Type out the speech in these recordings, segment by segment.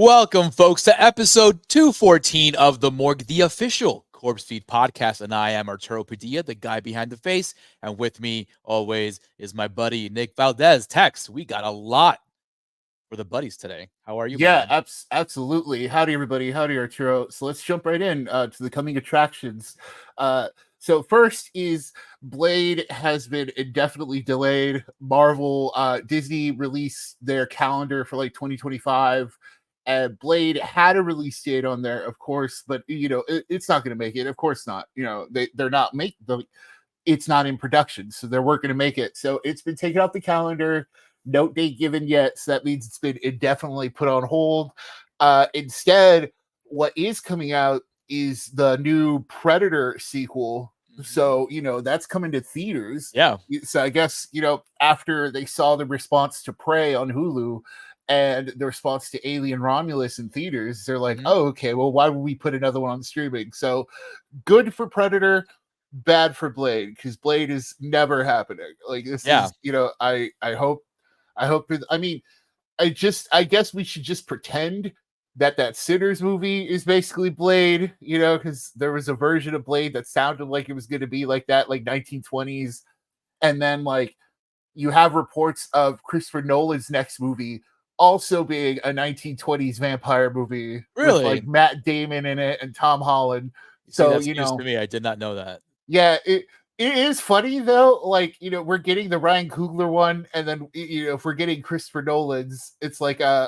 Welcome, folks, to episode 214 of the Morgue, the official Corpsefeed podcast. And I am Arturo Padilla, the guy behind the face. And with me always is my buddy, Nick Valdez. Tex, we got a lot for the buddies today. How are you, Yeah, man? absolutely. Howdy, everybody. Howdy, Arturo. So let's jump right in to the coming attractions. So first is Blade has been indefinitely delayed. Marvel, Disney released their calendar for like 2025. And Blade had a release date on there, of course, but it's not going to make it. Of course not. They're not it's not in production, so they're working to make it. So it's been taken off the calendar. No date given yet, so that means it's been indefinitely put on hold. Instead, what is coming out is the new Predator sequel. So, that's coming to theaters. Yeah. So I guess, after they saw the response to Prey on Hulu and the response to Alien Romulus in theaters, they're like, oh, okay, well, why would we put another one on streaming? So good for Predator, bad for Blade, because Blade is never happening. Like this is, I hope I guess we should just pretend that Sinners movie is basically Blade, because there was a version of Blade that sounded like it was going to be like that, like 1920s. And then like you have reports of Christopher Nolan's next movie also being a 1920s vampire movie Really? with like Matt Damon in it and Tom Holland. So that's news to me. I did not know that. Yeah, it is funny though. Like, we're getting the Ryan Coogler one, and then if we're getting Christopher Nolan's, it's like I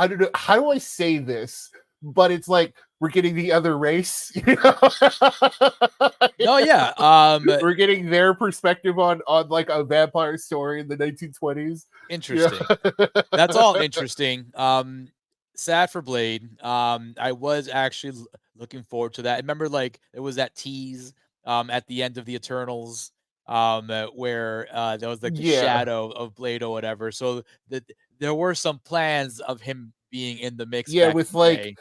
don't know, how do I say this? But it's like we're getting the other race, Oh yeah. We're getting their perspective on like a vampire story in the 1920s. Interesting. That's all interesting. Sad for Blade. I was actually looking forward to that. I remember like it was that tease at the end of the Eternals where there was like the shadow of Blade or whatever. So there were some plans of him being in the mix. Yeah, back with in the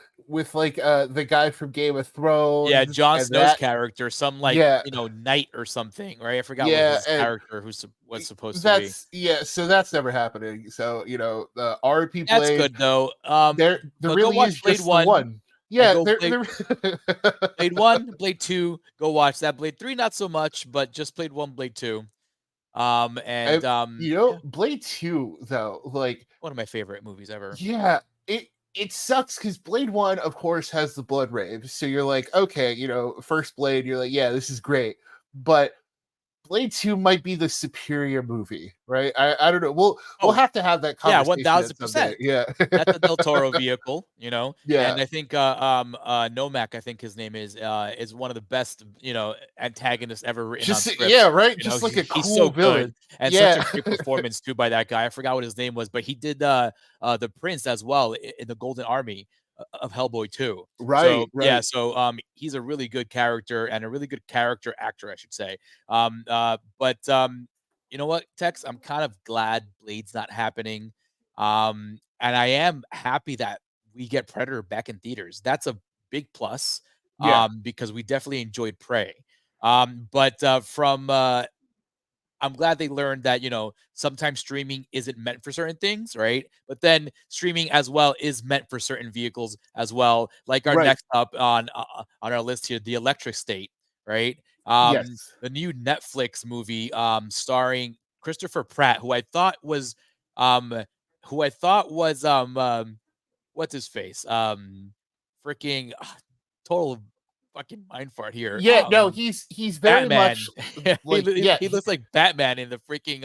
day. the guy from Game of Thrones. Yeah, Jon and Snow's character, some like Yeah. knight or something, right? I forgot what Yeah, his and character was supposed to be. So that's never happening. So the RP That's Blade, good though. there But really go watch is Blade just the 1. one. Yeah, go there, Blade, there Blade 1, Blade 2, go watch that. Blade 3, not so much, but just Blade 1, Blade 2. Blade 2 though, like one of my favorite movies ever. Yeah, it sucks because Blade 1, of course, has the blood rave. So you're like, okay, first Blade, you're like, yeah, this is great. But Blade 2 might be the superior movie, right? I don't know. We'll have to have that conversation. Yeah, 1000%. Yeah. That's a Del Toro vehicle, Yeah. And I think Nomak, I think his name is one of the best, antagonists ever written on script. Yeah, right. Just like a cool he's so villain. Good. And such a great performance too by that guy. I forgot what his name was, but he did the Prince as well in the Golden Army of Hellboy 2. Right. Yeah, so he's a really good character and a really good character actor, I should say. But you know what, Tex? I'm kind of glad Blade's not happening. And I am happy that we get Predator back in theaters. That's a big plus. Because we definitely enjoyed Prey. I'm glad they learned that, sometimes streaming isn't meant for certain things, right? But then streaming as well is meant for certain vehicles as well. Like our next up on our list here, The Electric State, right? Yes. The new Netflix movie starring Christopher Pratt, who I thought was what's his face? Freaking total fucking mind fart here. Yeah, no, he's very Batman. much like, he looks like Batman in the freaking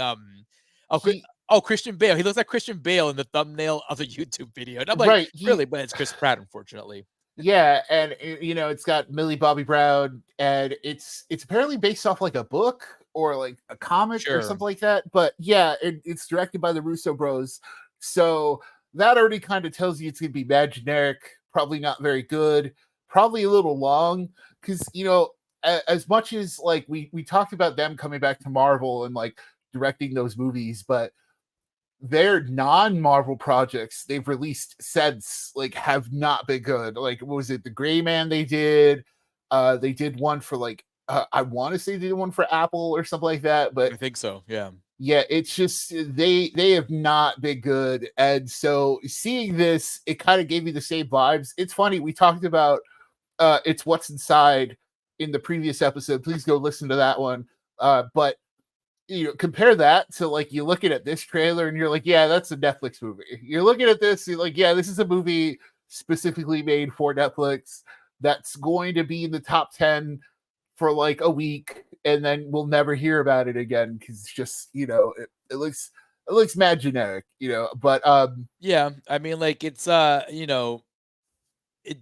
Christian Bale. He looks like Christian Bale in the thumbnail of the YouTube video. And I'm like, really? But it's Chris Pratt, unfortunately. Yeah, and it's got Millie Bobby Brown, and it's apparently based off like a book or like a comic or something like that. But yeah, it's directed by the Russo bros, so that already kind of tells you it's gonna be mad generic, probably not very good, probably a little long, because as much as like we talked about them coming back to Marvel and like directing those movies, but their non-Marvel projects they've released since like have not been good. Like, what was it, the Gray Man they did one for like I want to say they did one for Apple or something like that, but I think so. Yeah. Yeah, it's just they have not been good, and so seeing this, it kind of gave me the same vibes. It's funny, we talked about it's what's inside in the previous episode. Please go listen to that one. But you know, compare that to like you looking at this trailer and you're like, yeah, that's a Netflix movie. You're looking at this, you're like, yeah, this is a movie specifically made for Netflix that's going to be in the top 10 for like a week, and then we'll never hear about it again because it's just, you know, it looks mad generic, you know. But Yeah, I mean, like, it's, it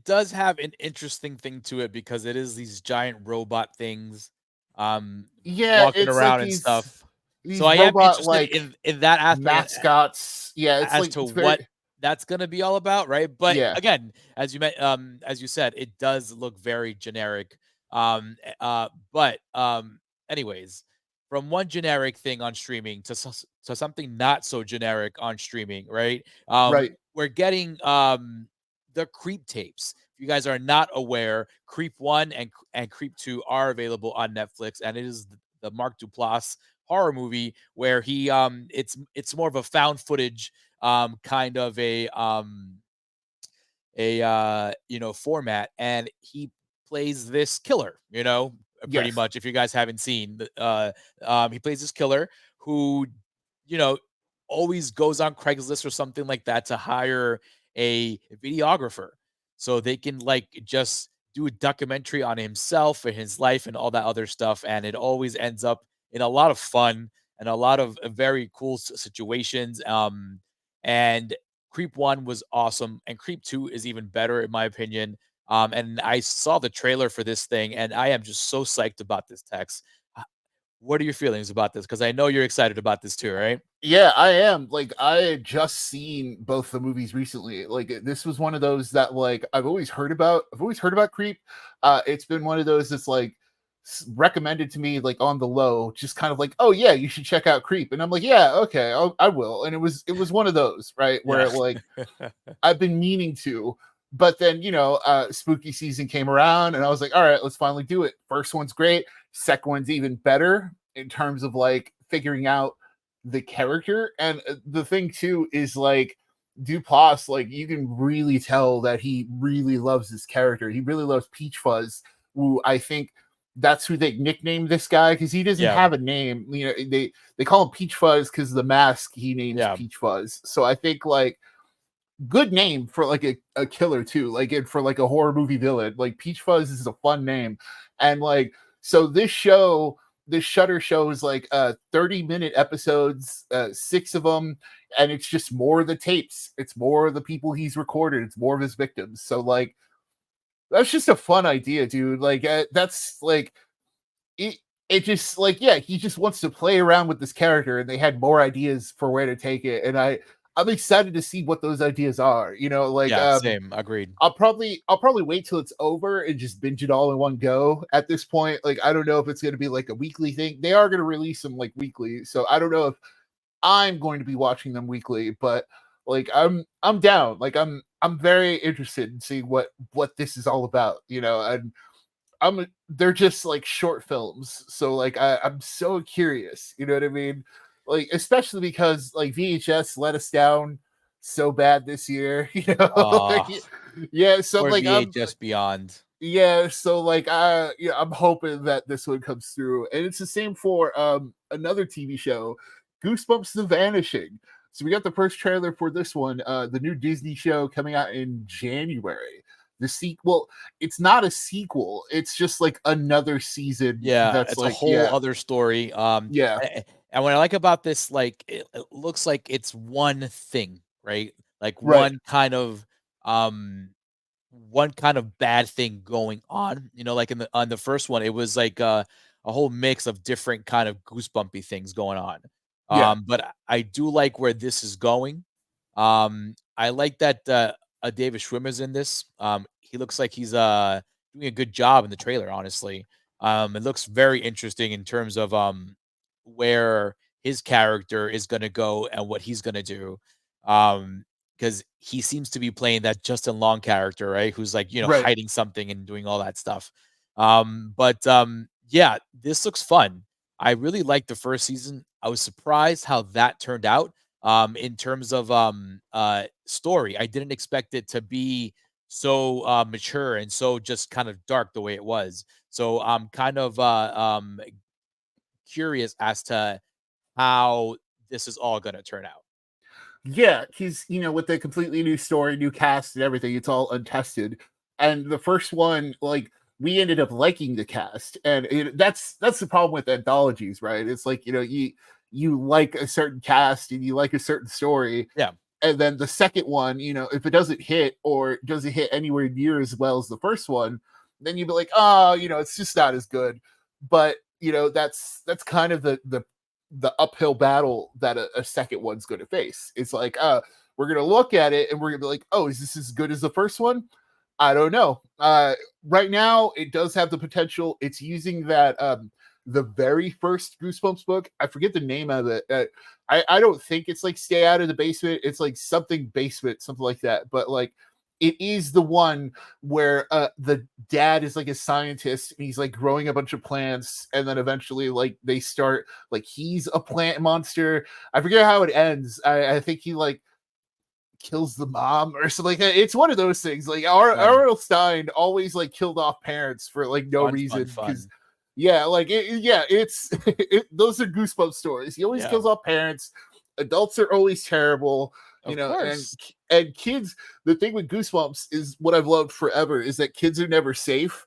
does have an interesting thing to it because it is these giant robot things, um, yeah, walking it's like around and stuff. So these I am robot interested like in that aspect mascots. Yeah, it's as like to it's very what that's gonna be all about, right? But yeah, again, as you said, it does look very generic. But anyways, from one generic thing on streaming to something not so generic on streaming, right? right. We're getting the Creep tapes. If you guys are not aware, Creep One and Creep Two are available on Netflix, and it is the Mark Duplass horror movie where it's more of a found footage kind of format, and he plays this killer, pretty Yes. much. If you guys haven't seen he plays this killer who, you know always goes on Craigslist or something like that to hire a videographer so they can like just do a documentary on himself and his life and all that other stuff, and it always ends up in a lot of fun and a lot of very cool situations. And Creep 1 was awesome, and Creep 2 is even better in my opinion. And I saw the trailer for this thing, and I am just so psyched about this text. What are your feelings about this? Because I know you're excited about this too, right? Yeah, I am. Like, I had just seen both the movies recently. Like, this was one of those that like I've always heard about. I've always heard about Creep. It's been one of those that's like recommended to me like on the low, just kind of like, oh yeah, you should check out Creep, and I'm like, yeah, okay, I will. And it was one of those, right, Yeah. where like I've been meaning to, but then spooky season came around, and I was like, all right, let's finally do it. First one's great. Second one's even better in terms of like figuring out the character. And the thing too is like Duplass, like you can really tell that he really loves this character. He really loves Peach Fuzz, who I think that's who they nicknamed this guy because he doesn't Yeah. have a name. You know, they call him Peach Fuzz because the mask he names Yeah. Peach Fuzz. So I think like good name for like a killer too, like it for like a horror movie villain. Like Peach Fuzz is a fun name. And like so this Shutter show is like 30-minute episodes, six of them, and it's just more of the tapes, it's more of the people he's recorded, it's more of his victims. So like that's just a fun idea, dude. Like that's like it just like yeah, he just wants to play around with this character, and they had more ideas for where to take it, and I'm excited to see what those ideas are. You know, like Yeah, same, agreed. I'll probably wait till it's over and just binge it all in one go at this point. Like I don't know if it's going to be like a weekly thing. They are going to release them like weekly, so I don't know if I'm going to be watching them weekly, but like I'm down. Like I'm very interested in seeing what this is all about, you know. And they're just like short films, so like I'm so curious, you know what I mean? Like especially because like VHS let us down so bad this year, you know. Like, Oh, yeah, so or like I'm VHS Beyond. yeah, so like yeah, I'm hoping that this one comes through. And it's the same for another TV show, Goosebumps The Vanishing. So we got the first trailer for this one, the new Disney show coming out in January. The sequel, it's not a sequel, it's just like another season Yeah, that's it's a like, whole yeah, other story. yeah, And what I like about this, like, it looks like it's one thing, right? Like right, one kind of bad thing going on. Like on the first one, it was like a whole mix of different kind of goosebumpy things going on. yeah, But I do like where this is going. I like that David Schwimmer's in this. He looks like he's doing a good job in the trailer, honestly. It looks very interesting in terms of where his character is gonna go and what he's gonna do. Because he seems to be playing that Justin Long character, right? Who's like, right. hiding something and doing all that stuff. But yeah, this looks fun. I really liked the first season. I was surprised how that turned out. In terms of story, I didn't expect it to be so mature and so just kind of dark the way it was. So I'm kind of curious as to how this is all going to turn out. Yeah, because with the completely new story, new cast, and everything, it's all untested. And the first one, like, we ended up liking the cast, and that's the problem with anthologies, right? It's like you like a certain cast and you like a certain story, Yeah. and then the second one, if it doesn't hit or doesn't hit anywhere near as well as the first one, then you'd be like, oh, it's just not as good. But that's kind of the uphill battle that a second one's going to face. It's like, we're going to look at it and we're going to be like, oh, is this as good as the first one? I don't know. Right now, it does have the potential. It's using that the very first Goosebumps book. I forget the name of it. I don't think it's like Stay Out of the Basement. It's like something basement, something like that. But like, it is the one where the dad is like a scientist and he's like growing a bunch of plants, and then eventually like they start like he's a plant monster. I forget how it ends. I think he like kills the mom or something like that. It's one of those things. Like R.L. Stein always like killed off parents for like no Fun, fun, reason because fun. yeah, like it's those are Goosebumps stories. He always Yeah. kills off parents. Adults are always terrible, Of and course. kids. The thing with Goosebumps is what I've loved forever is that kids are never safe.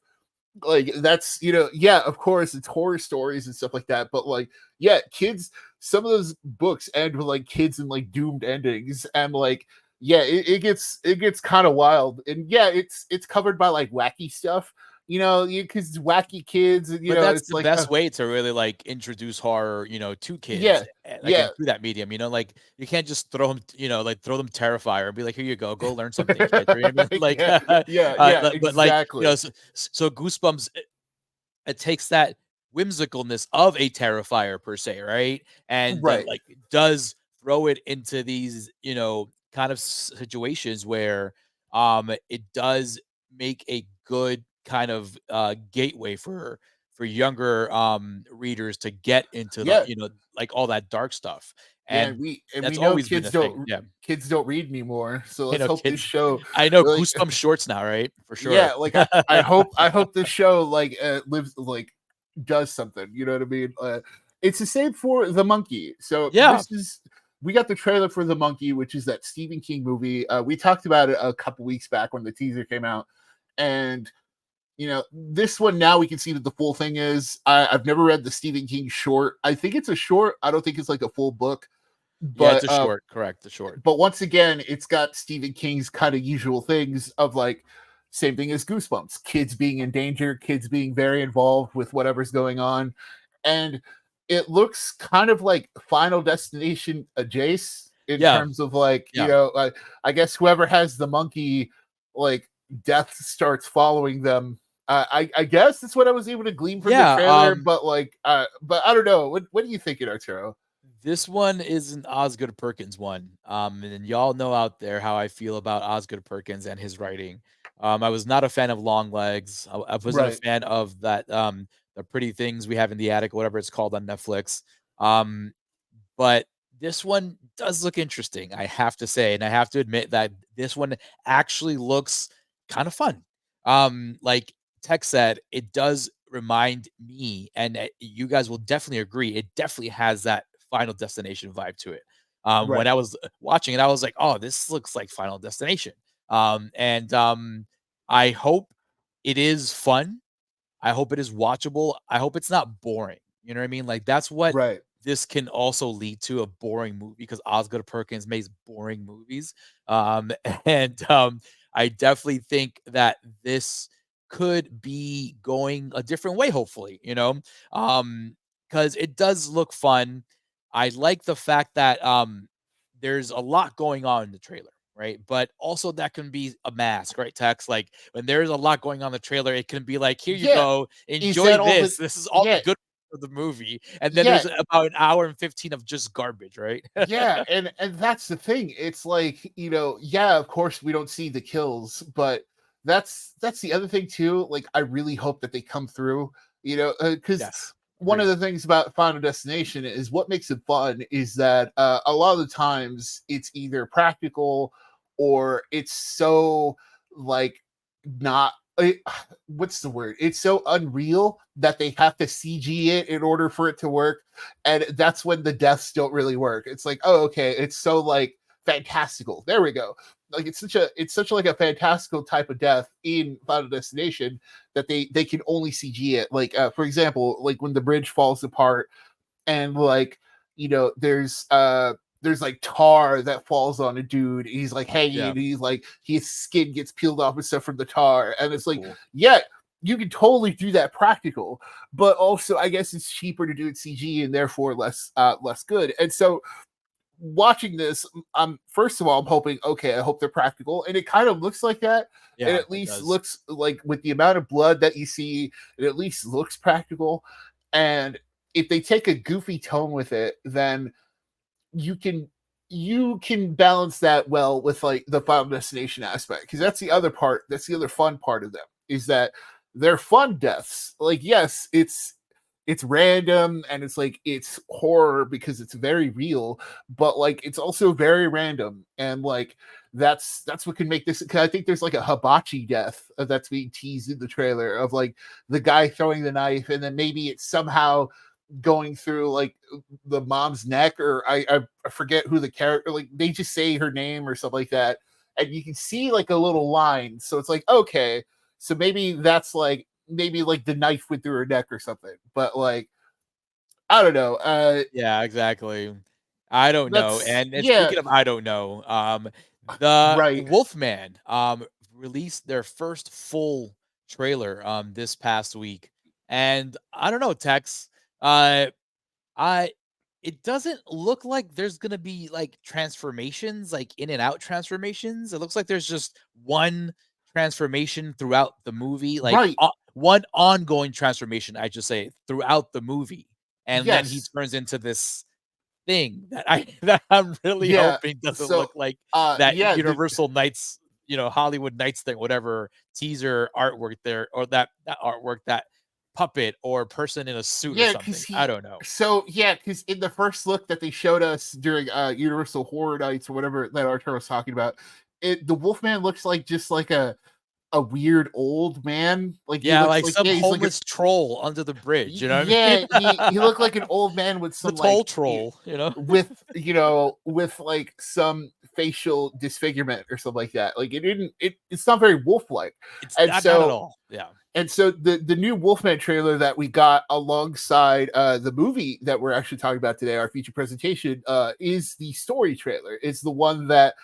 Like that's yeah, of course it's horror stories and stuff like that, but like yeah, kids. Some of those books end with like kids and like doomed endings, and like yeah, it gets kind of wild, and yeah, it's covered by like wacky stuff, because wacky kids, and But that's it's the like best way to really, like, introduce horror, to yeah, kids, like, yeah, and through that medium, like, you can't just throw them, like, throw them Terrifier and be like, "Here you go learn something, kid," you know what I mean? Like, yeah, yeah, yeah, but, like, exactly. so Goosebumps, it takes that whimsicalness of a Terrifier per se, right? And, Right. like, does throw it into these, kind of situations where, it does make a good kind of, gateway for younger, readers to get into the, Yeah, like, all that dark stuff, yeah, and and we that's know always been a thing, yeah. kids don't read anymore, so You let's know, hope this kids show I know like Goosebumps shorts now, right? For sure. yeah, like I hope this show like lives like does something. You know what I mean? It's the same for The Monkey. So Yeah, we got the trailer for The Monkey, which is that Stephen King movie. We talked about it a couple weeks back when the teaser came out, and this one now we can see that the full thing is. I've never read the Stephen King short. I think it's a short. I don't think it's like a full book, yeah, it's but a short, correct, a short. once again, it's got Stephen King's kind of usual things of like same thing as Goosebumps, kids being in danger, kids being very involved with whatever's going on, and it looks kind of like Final Destination adjacent in Yeah, terms of like yeah. I guess whoever has the monkey, like death starts following them. I guess that's what I was able to glean from the Yeah, trailer, but like, but I don't know. What do you think, Arturo? this one is an Osgood Perkins one. And y'all know out there how I feel about Osgood Perkins and his writing. I was not a fan of Long Legs. I wasn't a Right, fan of that the Pretty Things We Have in the Attic, whatever it's called on Netflix. Um, but this one does look interesting, I have to say, and I have to admit that this one actually looks kind of fun. Like Tech said, it does remind me, and you guys will definitely agree, it definitely has that Final Destination vibe to it. When right, I was watching it, I was like, "Oh, this looks like Final Destination." And I hope it is fun. I hope it is watchable. I hope it's not boring. You know what I mean? Like that's what right. this can also lead to, a boring movie, because Osgood Perkins makes boring movies. And I definitely think that this could be going a different way, hopefully, because it does look fun. I like the fact that there's a lot going on in the trailer, right? But also that can be a mask, right? Text, like when there's a lot going on in the trailer, it can be like, here you Yeah. go, Is enjoy that all the this. This is all the yeah, good of the movie. And then yeah, there's about an hour and 15 of just garbage, right? yeah, and that's the thing. It's like, yeah, of course we don't see the kills, but that's the other thing too. Like I really hope that they come through, because Yes. one of Agreed. the things about Final Destination is what makes it fun is that a lot of the times it's either practical or it's so like not it, what's the word? It's so unreal that they have to CG it in order for it to work, and that's when the deaths don't really work. It's like, oh, okay, it's so like fantastical. There we go. Like it's such like a fantastical type of death in Final Destination that they can only CG it. Like for example, like when the bridge falls apart and like there's like tar that falls on a dude. He's like hanging. Yeah, And he's like his skin gets peeled off and stuff from the tar, and it's that's like cool. yeah. You can totally do that practical, but also I guess it's cheaper to do it CG and therefore less good. And so watching this, I'm first of all, I'm hoping, okay, I hope they're practical, and it kind of looks like that. It Yeah, at it least does. looks like with the amount of blood that you see, it at least looks practical. And if they take a goofy tone with it, then you can you can balance that well with like the Final Destination aspect, because that's the other part. That's the other fun part of them is that they're fun deaths. Like yes, it's random and it's like it's horror because it's very real, but like it's also very random and like that's what can make this. Cause I think there's like a hibachi death that's being teased in the trailer of like the guy throwing the knife and then maybe it's somehow going through like the mom's neck, or I forget who the character, like they just say her name or something like that, and you can see like a little line, so it's like okay, so maybe that's like maybe like the knife went through her neck or something, but like I don't know. Yeah, exactly. I don't know. That's And yeah, speaking of I don't know, the right, Wolfman released their first full trailer this past week. And I don't know, Tex. Uh I it doesn't look like there's gonna be like transformations, like in and out transformations. It looks like there's just one transformation throughout the movie, like right, one ongoing transformation, I just say, throughout the movie. And then he yes, turns into this thing that I that I'm really yeah. hoping doesn't So look like that yeah, Universal Nights, Hollywood Nights thing, whatever teaser artwork there, or that artwork, that puppet or person in a suit or yeah, something. because I he don't know. so yeah, because in the first look that they showed us during Universal Horror Nights or whatever that Arturo was talking about, the Wolfman looks like just like a weird old man. Like he Yeah, looks like like some yeah, he's like a homeless troll under the bridge, you know what I mean? yeah, he looked like an old man with The some toll like troll, you know? with with like some facial disfigurement or something like that. Like it didn't it's not very wolf like. It's And not at so all. Yeah. the new Wolfman trailer that we got alongside the movie that we're actually talking about today, our feature presentation, is the story trailer. It's the one that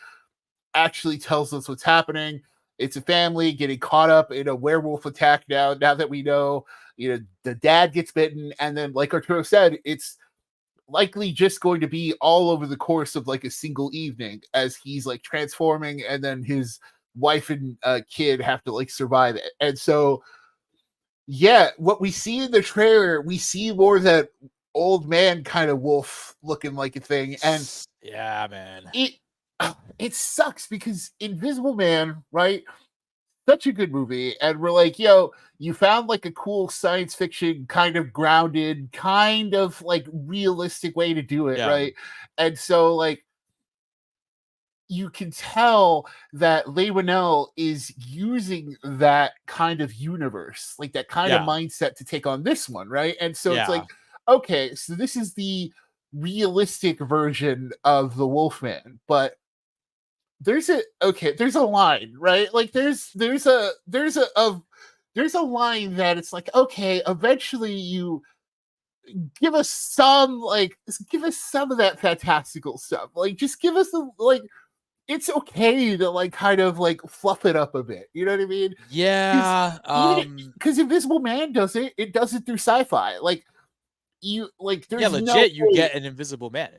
actually tells us what's happening. It's a family getting caught up in a werewolf attack now that we know, the dad gets bitten, and then like Arturo said, it's likely just going to be all over the course of like a single evening as he's like transforming, and then his wife and kid have to like survive it. And so yeah, what we see in the trailer, we see more that old man kind of wolf looking like a thing, and Yeah, man. it it sucks because Invisible Man, right? Such a good movie, and we're like, yo, you found like a cool science fiction kind of grounded, kind of like realistic way to do it, Yeah. right? And so like you can tell that Leigh Whannell is using that kind of universe, like that kind of Yeah. mindset to take on this one, right? And so it's Yeah. like, okay, so this is the realistic version of the Wolfman, but there's a line, right? Like there's a line that it's like, okay, eventually you give us some of that fantastical stuff. Like just give us the like it's okay to like kind of like fluff it up a bit. You know what I mean? Because Yeah. even because Invisible Man does it, it does it through sci-fi. Like you like Yeah, there's no legit, you way get an invisible man.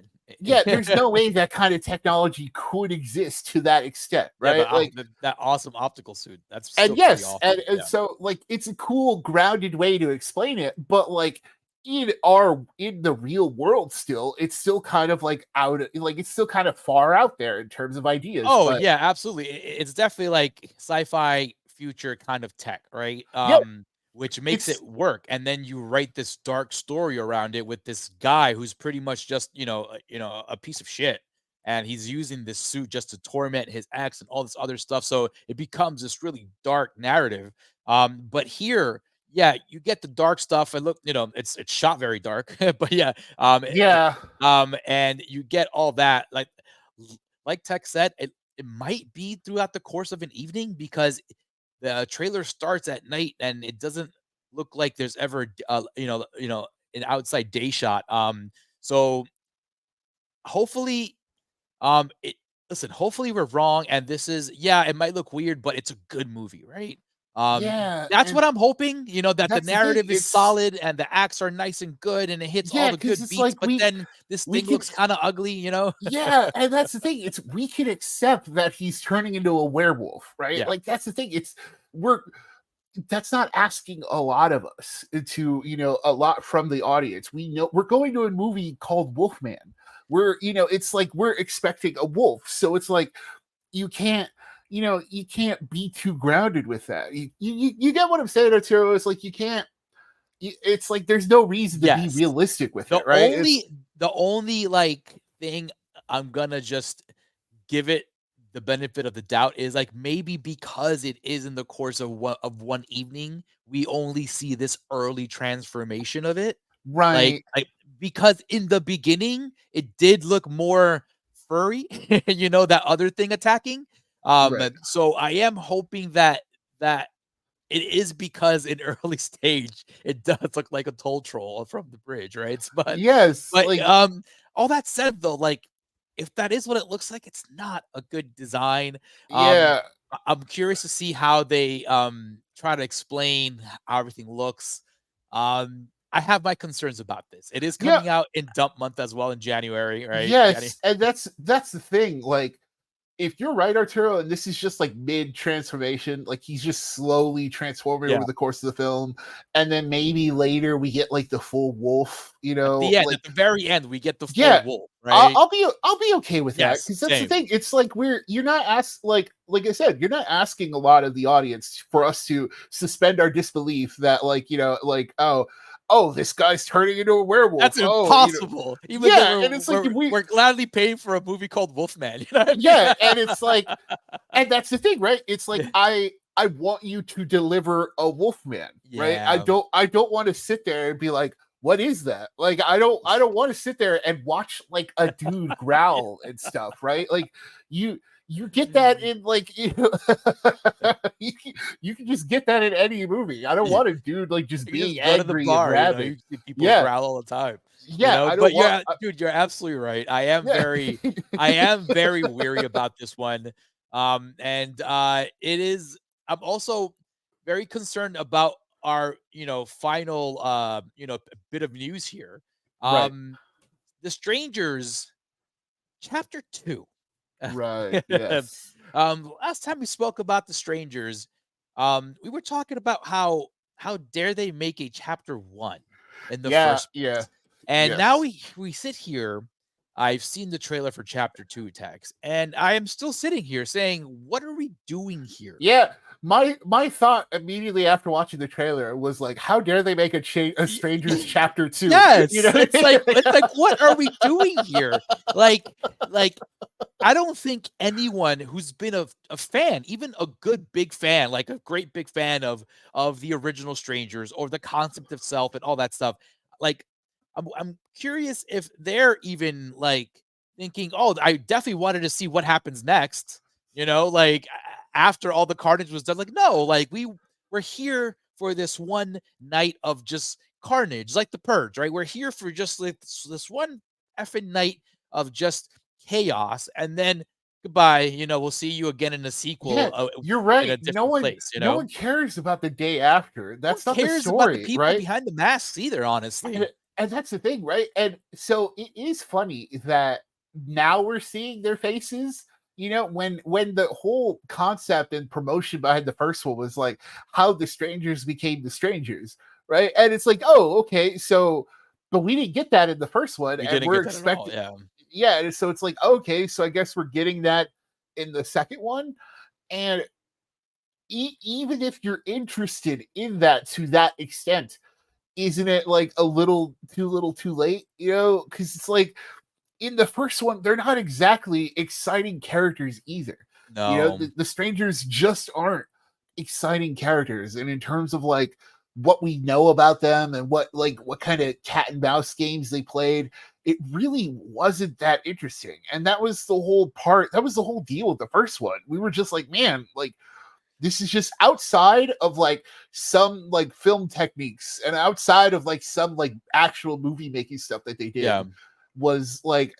yeah, there's no way that kind of technology could exist to that extent, Yeah, right? Like that awesome optical suit. That's and still pretty yes, awesome. and Yeah. so like it's a cool grounded way to explain it, but like in the real world still, it's still kind of like like it's still kind of far out there in terms of ideas. Oh, But yeah, absolutely. It's definitely like sci-fi future kind of tech, right? yep, which makes It's it work. And then you write this dark story around it with this guy who's pretty much just, a piece of shit. And he's using this suit just to torment his ex and all this other stuff. So it becomes this really dark narrative. But here, yeah, you get the dark stuff. And look, it's shot very dark, but yeah, yeah, and you get all that. Like Tech said, it might be throughout the course of an evening because the trailer starts at night and it doesn't look like there's ever an outside day shot. So hopefully, it listen, hopefully we're wrong and this is, yeah, it might look weird, but it's a good movie, right? yeah, That's and what I'm hoping, that the that's the thing. narrative is solid and the acts are nice and good and it hits all Yeah, the because good it's beats, like but then this we thing can looks kind of ugly. yeah, and that's the thing. It's we can accept that he's turning into a werewolf, right? Yeah. Like that's the thing. We're that's not asking a lot of us to, a lot from the audience. We know we're going to a movie called Wolfman. It's like we're expecting a wolf. So it's like you can't, you can't be too grounded with that. You get what I'm saying, Arturo? It's like you can't it's like there's no reason to be Yes. realistic with The it, right? It's only the only, like, thing I'm gonna just give it the benefit of the doubt is, like, maybe because it is in the course of one evening, we only see this early transformation of it. Like right, because in the beginning, it did look more furry, that other thing attacking. right. So I am hoping that it is because in early stage, it does look like a toll troll from the bridge, right? But Yes, but, like all that said, though, like, if that is what it looks like, it's not a good design. yeah, I'm curious to see how they, try to explain how everything looks. I have my concerns about this. It is yeah, coming out in dump month as well in January, right? yes, and that's the thing. Like if you're right, Arturo, and this is just like mid transformation, like he's just slowly transforming Yeah. over the course of the film, and then maybe later we get like the full wolf, At the very end, we get the full yeah, wolf, right? I'll be okay with that Yes, because that's the same. thing. It's like you're not like I said, you're not asking a lot of the audience for us to suspend our disbelief that like oh this guy's turning into a werewolf. That's Oh, impossible, even though yeah, we're and it's like we're we're gladly paying for a movie called Wolfman, you know what I yeah, and mean? it's like and that's the thing, right? It's like Yeah. I want you to deliver a Wolfman, right? Yeah. I don't want to sit there and be like, what is that? Like I don't want to sit there and watch like a dude Yeah. growl and stuff, right? Like you you get that in like you can just get that in any movie. I don't Yeah. want a dude like just You just being go to the angry and bar, rabid. you see people Yeah, growl all the time, yeah, I don't but want dude, you're absolutely right. yeah. I am very weary about this one. And it is I'm also very concerned about our, final bit of news here. Right, Um The Strangers chapter 2. right, yes. Last time we spoke about The Strangers, we were talking about how dare they make a chapter 1 in the Yeah, first yeah, place. And now yes. we sit here. I've seen the trailer for chapter 2 text, and I am still sitting here saying, "What are we doing here?" Yeah, my thought immediately after watching the trailer was like, "How dare they make a Strangers Chapter 2?" You Yes, know? it's like, what are we doing here? Like like I don't think anyone who's been a fan, even a good big fan, like a great big fan of the original Strangers or the concept itself and all that stuff, like I'm curious if they're even like thinking, "Oh, I definitely wanted to see what happens next." Like after all the carnage was done. Like, no, like we're here for this one night of just carnage, like the purge, right? We're here for just like this one effing night of just chaos, and then goodbye. We'll see you again in a Yeah, sequel you're in a right. different place. No one cares about the day after. No one That's not the cares about the story, people right? behind the masks either, honestly. And that's the thing, right? And so it is funny that now we're seeing their faces. When the whole concept and promotion behind the first one was like how the strangers became the strangers, right? And it's like, oh, okay, so but we didn't get that in the first one, We and didn't we're get that at all. expecting, Yeah. yeah. And so it's like, okay, so I guess we're getting that in the second one, and even if you're interested in that to that extent, isn't it like a little too late? You know, because it's like in the first one, they're not exactly exciting characters either. You know, No. the strangers just aren't exciting characters. And in terms of like what we know about them and what kind of cat and mouse games they played, it really wasn't that interesting. And that was the whole part. That was the whole deal with the first one. We were just like, man, like this is just outside of like some like film techniques and outside of like some like actual movie making stuff that they did Yeah. was like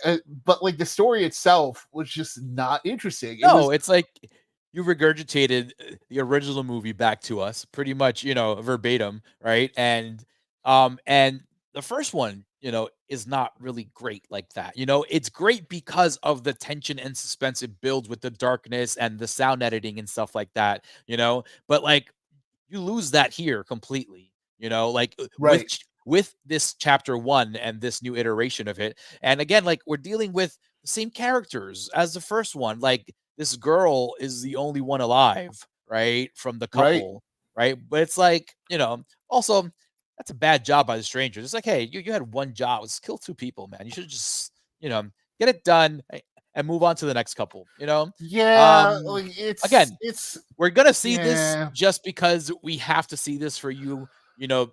but like the story itself was just not interesting. It No, was it's like you regurgitated the original movie back to us pretty much, verbatim, right? And the first one, is not really great like that. It's great because of the tension and suspense it builds with the darkness and the sound editing and stuff like that, but like you lose that here completely, like right, with this chapter 1 and this new iteration of it. And again, like we're dealing with the same characters as the first one. Like this girl is the only one alive, right? From the right. couple, right? But it's like, also that's a bad job by the strangers. It's like, hey, you had one job, was kill 2 people, man. You should just, get it done and move on to the next couple. Yeah, Um like it's again, it's we're gonna see this yeah. just because we have to see this for you,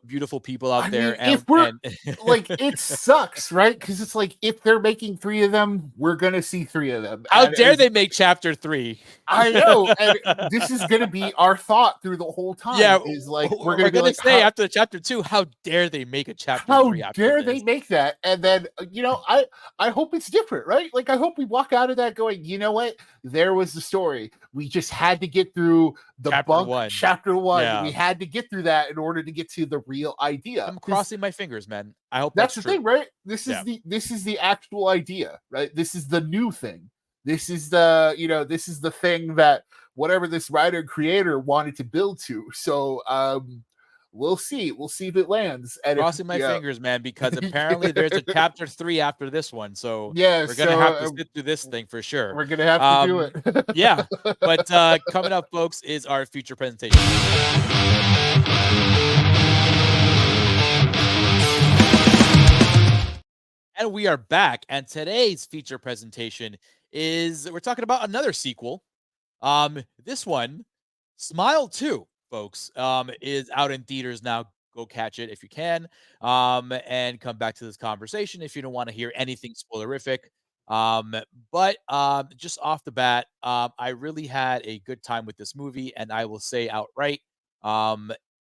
beautiful people I out mean, there, if and we're and like, it sucks, right? Because it's like if they're making 3 of them, we're gonna see 3 of them. how And dare as they make chapter 3? I know, and this is gonna be our thought through the whole Yeah, time is like we're we're gonna be gonna like, say after chapter 2, how dare they make a chapter how 3 after dare they this? make that? And then I hope it's different, right? Like I hope we walk out of that going, you know what? There was the story. We just had to get through the Chapter bunk 1. chapter one. Yeah. We had to get through that in order to get to the real idea. I'm Because crossing my fingers, man. I hope that's that's the thing, true. right? This is Yeah. the actual idea, right? This is the new thing. This is the thing that whatever this writer and creator wanted to build to. So we'll see. We'll see if it lands. And if Crossing my fingers, man, because apparently there's a chapter 3 after this one, so yeah, we're gonna so have to sit through this thing for sure. we're gonna have to do Um, it. yeah, but, coming up, folks, is our feature presentation. And we are back, and today's feature presentation is we're talking about another sequel. This one, Smile 2, folks, is out in theaters now. Go catch it if you can. And come back to this conversation if you don't want to hear anything spoilerific. Um, but just off the bat, I really had a good time with this movie, and I will say outright,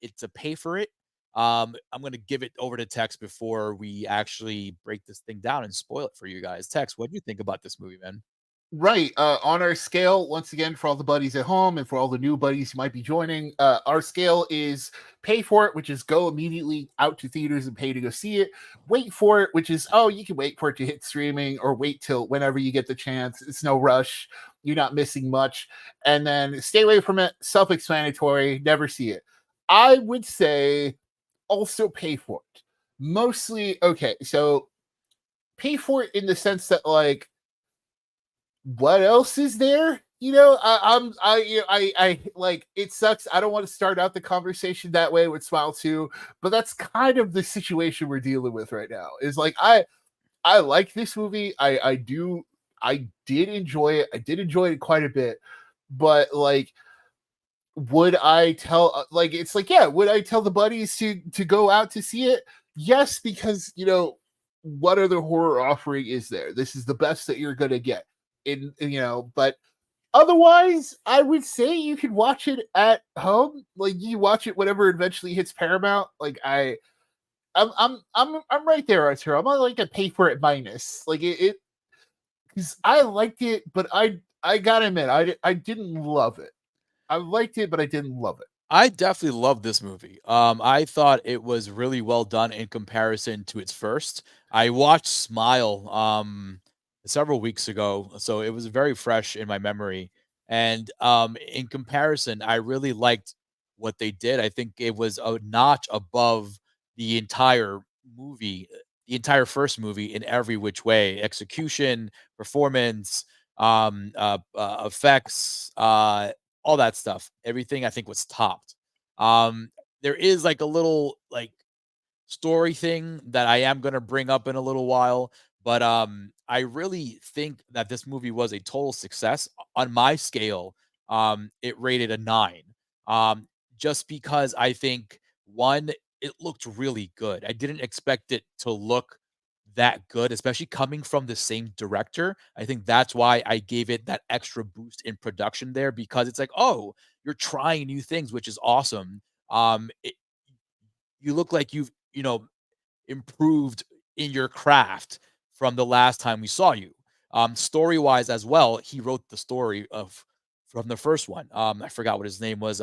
it's a pay for it. I'm gonna give it over to Tex before we actually break this thing down and spoil it for you guys. Tex, what do you think about this movie, man? Right. On our scale, once again, for all the buddies at home and for all the new buddies who might be joining, our scale is pay for it, which is go immediately out to theaters and pay to go see it. Wait for it, which is, oh, you can wait for it to hit streaming or wait till whenever you get the chance. It's no rush. You're not missing much. And then stay away from it. Self explanatory. Never see it. I would say also pay for it. Mostly, okay. So pay for it in the sense that, like, what else is there? I like it sucks. I don't want to start out the conversation that way with Smile 2, but that's kind of the situation we're dealing with right now. Is like I like this movie. I did enjoy it. I did enjoy it quite a bit, but like would I tell like it's like yeah, would I tell the buddies to go out to see it? Yes, because what other horror offering is there? This is the best that you're gonna get but otherwise, I would say you could watch it at home. Like you watch it whenever it eventually hits Paramount. Like I'm right there, Arturo. I'm on like a pay for it minus. Like it because I liked it, but I gotta admit I didn't love it. I liked it, but I didn't love it. I definitely love this movie. I thought it was really well done in comparison to its first. I watched Smile several weeks ago, so it was very fresh in my memory. And in comparison, I really liked what they did. I think it was a notch above the entire movie, the entire first movie in every which way: execution, performance, effects, all that stuff. Everything I think was topped. There is like a little like story thing that I am gonna bring up in a little while, but I really think that this movie was a total success. On my scale, it rated a 9. Just because I think one, it looked really good. I didn't expect it to look that good, especially coming from the same director. I think that's why I gave it that extra boost in production there because it's like, oh, you're trying new things, which is awesome. You look like you've, improved in your craft from the last time we saw you. Story wise as well, he wrote the story of from the first one. I forgot what his name was.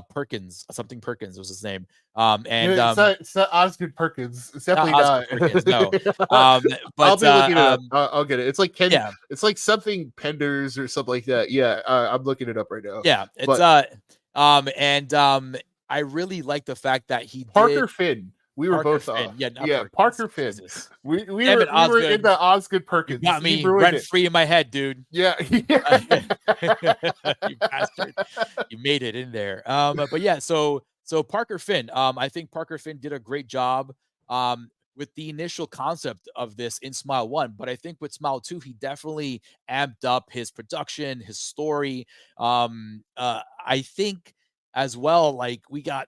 Perkins, something Perkins was his name. And It's not Osgood Perkins. It's not definitely Oscar not. Perkins, no. I'll But be looking it up. I'll get it. It's like Ken. yeah, It's like something Penders or something like that. Yeah, I'm looking it up right now. yeah, it's But and I really like the fact that he Parker did Finn. We were Parker both Finn. Yeah, not yeah, Perkins. Parker Finn. Jesus. We Damn were it, we were in Osgood. the Osgood You Perkins. got He me ruined rent it. free in my head, dude. Yeah. You bastard. You made it in there. But yeah, so Parker Finn, I think Parker Finn did a great job with the initial concept of this in Smile 1, but I think with Smile 2, he definitely amped up his production, his story. I think as well, like we got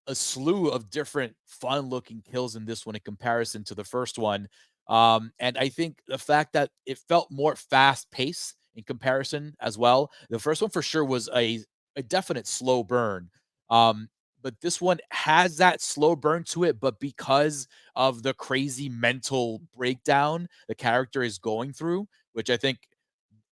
a slew of different fun looking kills in this one in comparison to the first one. And I think the fact that it felt more fast paced in comparison as well. The first one for sure was a definite slow burn. But this one has that slow burn to it, but because of the crazy mental breakdown the character is going through, which I think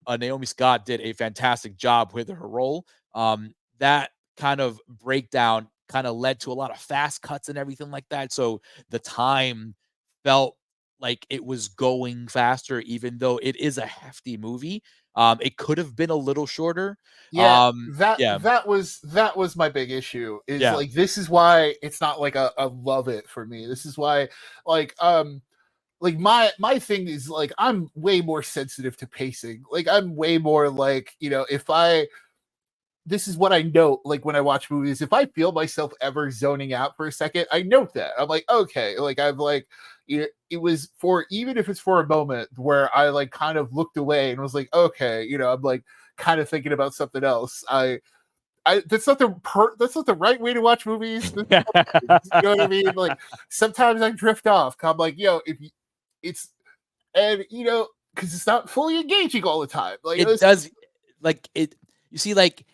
Naomi Scott did a fantastic job with her role. That kind of breakdown kind of led to a lot of fast cuts and everything like that. So the time felt like it was going faster, even though it is a hefty movie. It could have been a little shorter. Yeah, Yeah, that was my big issue. Is yeah, like this is why it's not like a love it for me. This is why like my thing is like I'm way more sensitive to pacing. Like I'm way more like, if I this is what I note like when I watch movies. If I feel myself ever zoning out for a second, I note that. I'm like, okay, like I'm like it was for even if it's for a moment where I like kind of looked away and was like, okay, I'm like kind of thinking about something else. That's not that's not the right way to watch movies. You know what I mean? Like sometimes I drift off. I'm like, if it's and because it's not fully engaging all the time. Like it does. Like it, you see, like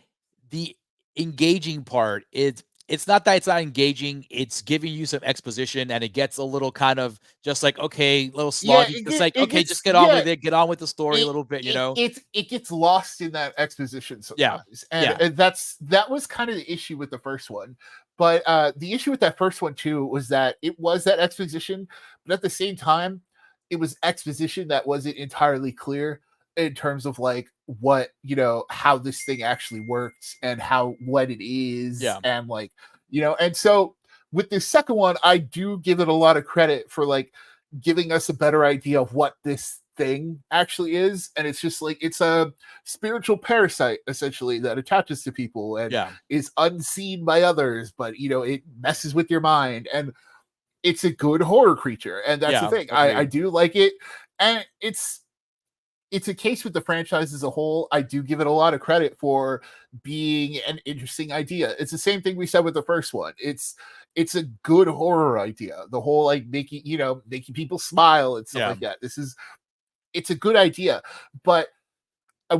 the engaging part is it's not that it's not engaging, it's giving you some exposition and it gets a little kind of just like, okay, little yeah, sloggy. It's like, it okay, gets just get on yeah, with it, get on with the story a it little bit, you know? it gets lost in that exposition Yeah. sometimes, and, Yeah. that was kind of the issue with the first one. But the issue with that first one too was that it was that exposition, but at the same time, it was exposition that wasn't entirely clear in terms of like what how this thing actually works and what it is, Yeah. and like and so with the second one, I do give it a lot of credit for like giving us a better idea of what this thing actually is. And it's just like it's a spiritual parasite essentially that attaches to people and Yeah. is unseen by others, but it messes with your mind, and it's a good horror creature. And that's the Yeah. thing. I Agreed. do like it. And it's a case with the franchise as a whole. I do give it a lot of credit for being an interesting idea. It's the same thing we said with the first one. It's a good horror idea. The whole like making people smile and stuff Yeah. like that. It's a good idea. But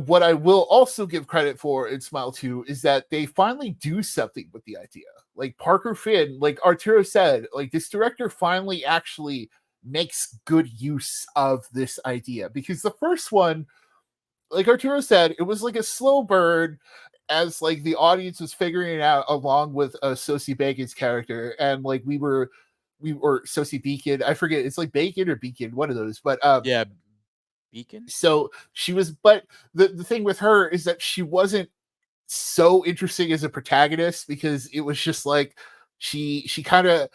what I will also give credit for in Smile 2 is that they finally do something with the idea. Like Parker Finn, like Arturo said, like this director finally actually makes good use of this idea, because the first one, like Arturo said, it was like a slow burn as like the audience was figuring it out along with Sosie Bacon's character, and like we were Sosie Beacon, I forget, it's like Bacon or Beacon, one of those, but Yeah. Beacon? so she was, but the thing with her is that she wasn't so interesting as a protagonist, because it was just like she kind of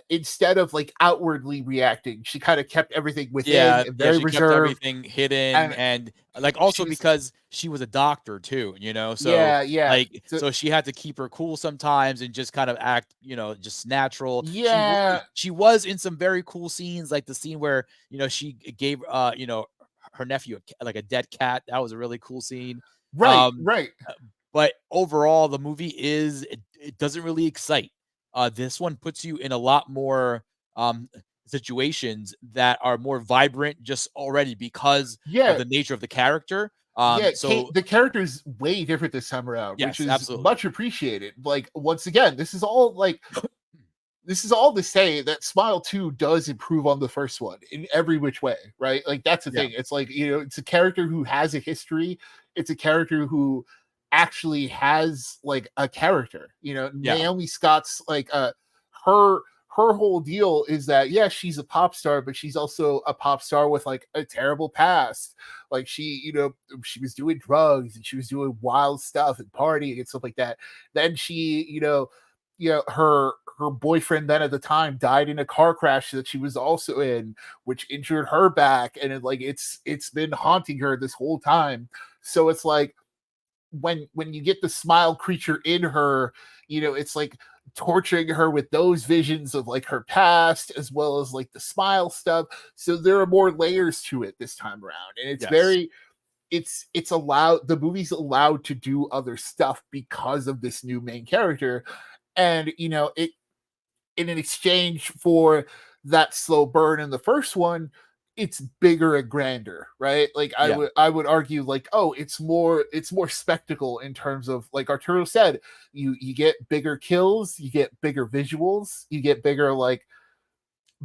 instead of like outwardly reacting, she kind of kept everything within Yeah, and yeah, very she kept reserved. everything hidden, And and, like, she also was, because she was a doctor too, you know, so, yeah, yeah. like, So so she had to keep her cool sometimes and just kind of act, just natural. yeah, She was in some very cool scenes, like the scene where, she gave, her nephew like a dead cat. That was a really cool scene. right, Um, right. uh, but overall, the movie it doesn't really excite. This one puts you in a lot more, um situations that are more vibrant just already because of Yeah, the nature of the character. yeah. So The character's way different this time around, which yes, is absolutely. much appreciated. Like once again, this is all to say that Smile 2 does improve on the first one in every which way, right? Like that's the Yeah, thing. It's like, it's a character who has a history. It's a character who actually has like a character. yeah, Naomi Scott's like her her whole deal is that yeah, she's a pop star, but she's also a pop star with like a terrible past. Like she was doing drugs and she was doing wild stuff and partying and stuff like that. Then she, her boyfriend then at the time died in a car crash that she was also in, which injured her back, and it's been haunting her this whole time. So it's like when you get the smile creature in her, it's like torturing her with those visions of like her past as well as like the smile stuff. So there are more layers to it this time around, and yes, it's allowed, the movie's allowed to do other stuff because of this new main character. And it, in an exchange for that slow burn in the first one, it's bigger and grander, right? Like yeah, I would argue like, oh, it's more spectacle in terms of, like Arturo said, you get bigger kills, you get bigger visuals, you get bigger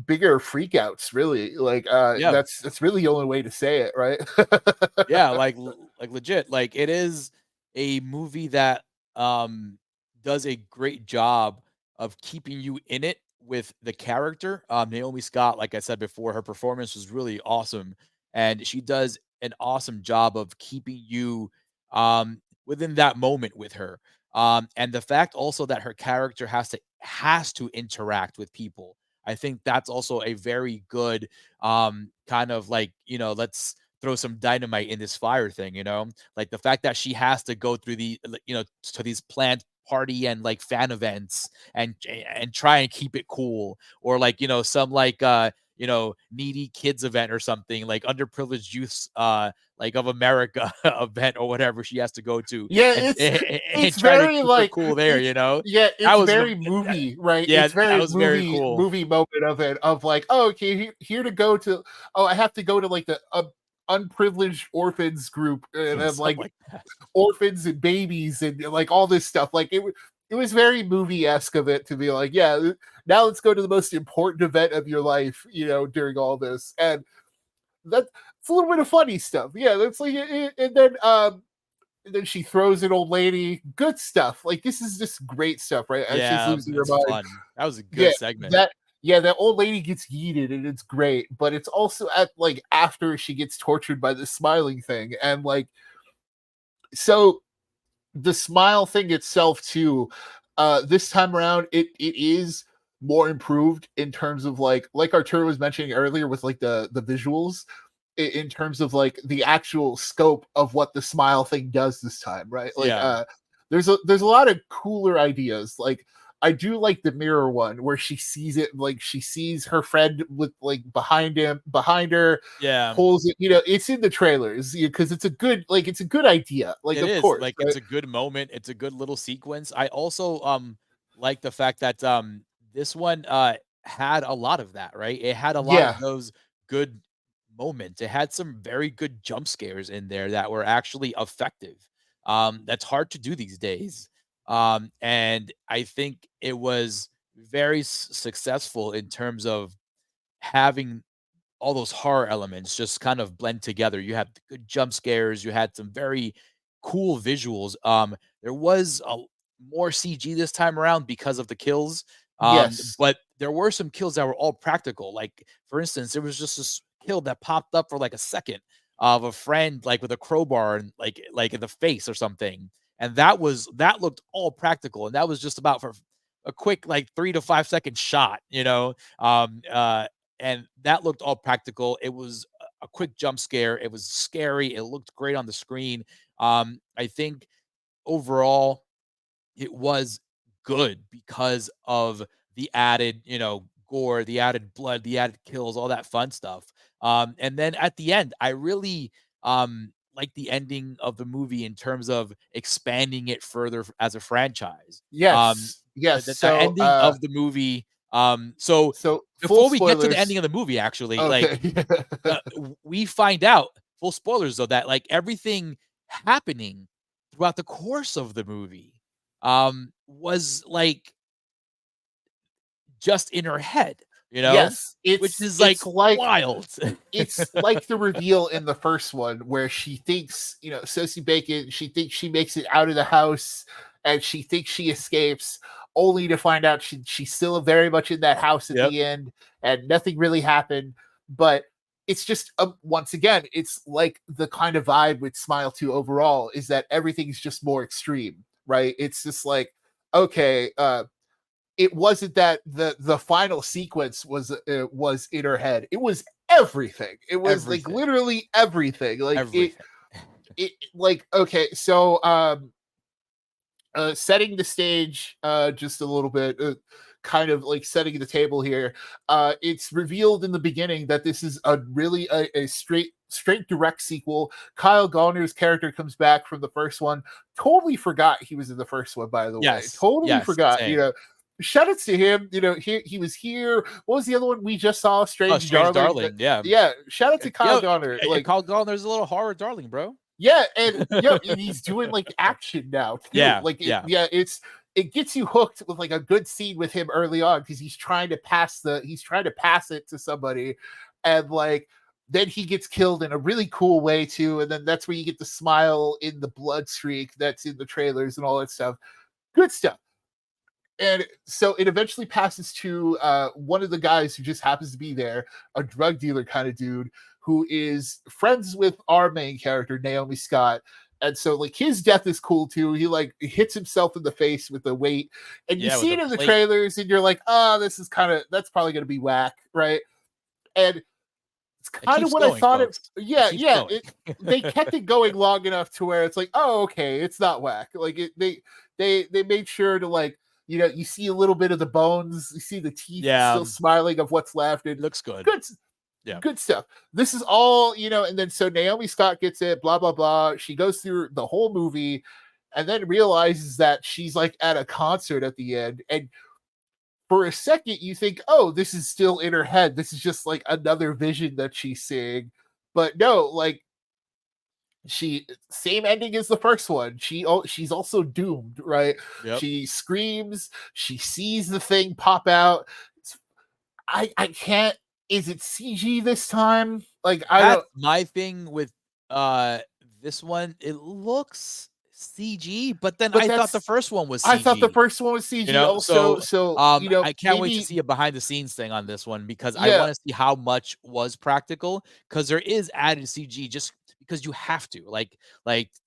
freakouts, really. Like yeah. that's really the only way to say it, right? Yeah, like legit. Like it is a movie that does a great job of keeping you in it with the character. Naomi Scott, like I said before, her performance was really awesome, and she does an awesome job of keeping you within that moment with her. And the fact also that her character has to interact with people. I think that's also a very good kind of like, let's throw some dynamite in this fire thing, like the fact that she has to go through to these planned party and like fan events and try and keep it cool, or like, some like needy kids event or something, like underprivileged youths like of America event or whatever she has to go to, Yeah, and it's and try to very keep it like cool there, it's yeah, that it's was very movie, right? yeah, It's that very was very movie cool. movie moment of it, of like, oh, okay, here to go to, oh, I have to go to like the unprivileged orphans group, and Yeah, then something like like that. orphans and babies and like all this stuff. Like it was very movie esque of it to be like, yeah, now let's go to the most important event of your life, during all this, and that's a little bit of funny stuff. Yeah, that's like, and then she throws an old lady. Good stuff. Like this is just great stuff, right? As she's Yeah, losing her it's mind. fun. That was a Yeah, good segment. that yeah, that old lady gets yeeted and it's great, but it's also at like after she gets tortured by the smiling thing. And like, so the smile thing itself too, this time around it is more improved in terms of like Arturo was mentioning earlier with like the visuals, in terms of like the actual scope of what the smile thing does this time, right? Like Yeah. there's a lot of cooler ideas. Like I do like the mirror one where she sees it, like she sees her friend with like behind her, Yeah. pulls it, it's in the trailers because it's a good idea, like It of is, course, like, it's right? a good moment, it's a good little sequence. I also, like the fact that, this one, had a lot of that, right? It had a lot of Yeah, those good moments. It had some very good jump scares in there that were actually effective. That's hard to do these days. And I think it was very successful in terms of having all those horror elements just kind of blend together. You had the good jump scares, you had some very cool visuals. There was more CG this time around because of the kills. yes, But there were some kills that were all practical. Like for instance, there was just this kill that popped up for like a second of a friend like with a crowbar and like in the face or something. And that looked all practical. And that was just about for a quick like 3 to 5 second shot, and that looked all practical. It was a quick jump scare. It was scary. It looked great on the screen. I think overall it was good because of the added, gore, the added blood, the added kills, all that fun stuff. And then at the end, I really like the ending of the movie in terms of expanding it further as a franchise. Yes, yes. The So, ending of the movie. So so full before we get to the ending spoilers. of the movie, actually, like Okay. we find out full spoilers though that like everything happening throughout the course of the movie was like just in her head, Yes, which is like it's like wild. it's like the reveal in the first one where she thinks, Sosie Bacon, she thinks she makes it out of the house and she thinks she escapes, only to find out she's still very much in that house at Yep. the end and nothing really happened. But it's just, once again, it's like the kind of vibe with Smile 2 overall is that everything's just more extreme, right? It's just like, okay, it wasn't that the final sequence was in her head. It was everything. It was like Everything. literally everything. Like Everything. it like okay. So setting the stage just a little bit. Kind of like setting the table here. It's revealed in the beginning that this is a straight direct sequel. Kyle Gallner's character comes back from the first one. Totally forgot he was in the first one, by the way. Yes. Totally Yes. forgot. Same. Shout outs to him. He was here. What was the other one we just saw? Oh, Strange Strange Darling. Darling. Yeah. Yeah. Shout out to Kyle Yo, Gallner. Like, Kyle Gallner's a little horror darling, bro. yeah, and and he's doing like action now too. Yeah. Like, Yeah. it gets you hooked with like a good scene with him early on because he's trying to pass it to somebody, and like then he gets killed in a really cool way too, and then that's where you get the smile in the blood streak that's in the trailers and all that stuff. Good stuff. And so it eventually passes to one of the guys who just happens to be there, a drug dealer kind of dude who is friends with our main character, Naomi Scott. And so, like, his death is cool too. He like hits himself in the face with the weight, and you Yeah. With see the it in the plate. trailers, and you're like, "Oh, that's probably going to be whack, right?" And it's It kind of keeps what I going, thought it. folks. It Yeah, keeps yeah. going. They kept it going long enough to where it's like, oh, okay, it's not whack. Like they made sure to like, you see a little bit of the bones, you see the teeth Yeah. still smiling of what's left. And Looks good. good, Yeah. good stuff. This is all, and then so Naomi Scott gets it, blah blah blah. She goes through the whole movie, and then realizes that she's like at a concert at the end, and for a second you think, oh, this is still in her head, this is just like another vision that she's seeing. But no, like, she same ending as the first one. She's also doomed, right? Yep. She screams, she sees the thing pop out. I can't, is it CG this time? Like, I That's don't. my thing with this one. It looks CG, but then But I thought the that's, first one was I thought the CG. first one was CG also. So, I can't wait to maybe, see a behind the scenes thing on this one because I yeah, want to see how much was practical because there is added CG just because you have to like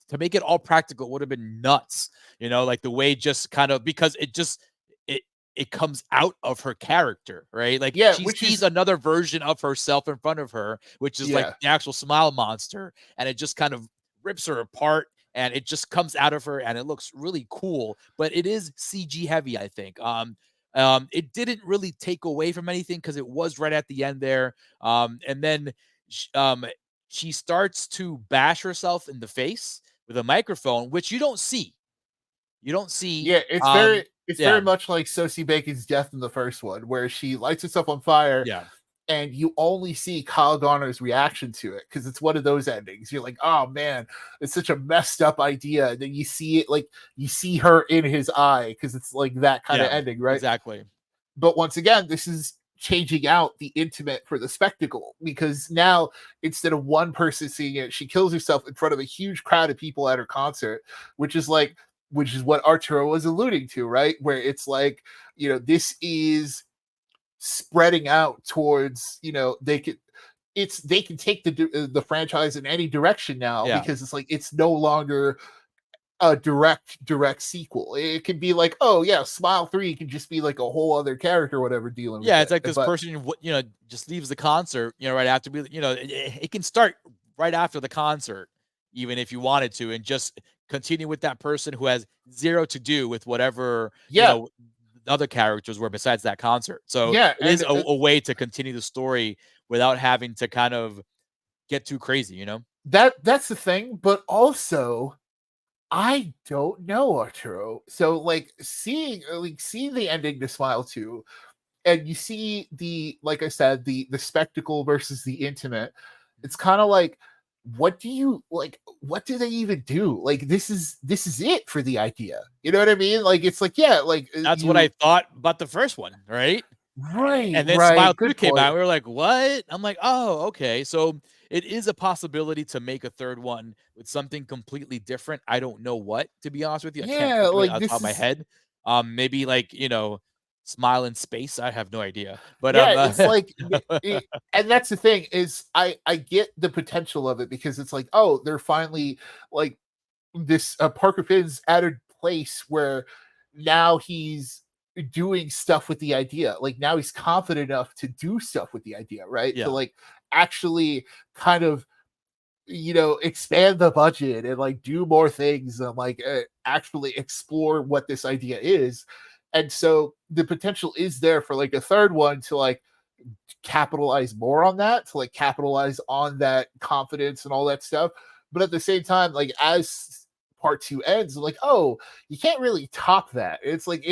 to make it all practical would have been nuts, like the way just kind of because it it comes out of her character, right? Like yeah, she which sees is, another version of herself in front of her, which is like yeah. the actual smile monster, and it just kind of rips her apart and it just comes out of her and it looks really cool, but it is CG heavy, I think. It didn't really take away from anything because it was right at the end there. And then she starts to bash herself in the face with a microphone, which you don't see. You don't see. Yeah, it's very Yeah, much like Sosie Bacon's death in the first one, where she lights herself on fire, yeah, and you only see Kyle Garner's reaction to it because it's one of those endings. You're like, oh man, it's such a messed up idea. And then you see it, like you see her in his eye because it's like that kind of yeah, ending, right? exactly. But once again, this is changing out the intimate for the spectacle because now instead of one person seeing it, she kills herself in front of a huge crowd of people at her concert, which is like, which is what Arturo was alluding to, right? Where it's like, this is spreading out towards, they can take the franchise in any direction now Yeah, because it's like it's no longer a direct sequel. It can be like, oh yeah, Smile 3 can just be like a whole other character or whatever dealing with Yeah, it. it's like this But person, just leaves the concert, right after, it can start right after the concert, even if you wanted to, and just continue with that person who has zero to do with whatever, yeah, the other characters were besides that concert. So yeah, it is and a way to continue the story without having to kind of get too crazy. that's the thing. But also, I don't know, Arturo. So seeing the ending to Smile 2, and you see like I said, the spectacle versus the intimate. It's kind of like, what do they even do? Like, this is it for the idea. You know what I mean? Like, it's like, yeah, like That's what I you thought about the first one, right? right, And then Smile right, 2 good came point. out, we were like, "What?" I'm like, "Oh, okay." So, it is a possibility to make a 3rd one with something completely different. I don't know what, to be honest with you. I can't Yeah, think of it like on top this of my is head. Maybe like, Smile in Space? I have no idea. But, yeah, it's like and that's the thing is I get the potential of it because it's like, oh, they're finally like this Parker Finn's at a place where now he's doing stuff with the idea. Like, now he's confident enough to do stuff with the idea, right? To yeah. like actually kind of expand the budget and like do more things and like actually explore what this idea is. And so the potential is there for like a third one to like capitalize more on that, to like capitalize on that confidence and all that stuff. But at the same time, like as part 2 ends, like, oh, you can't really top that. It's like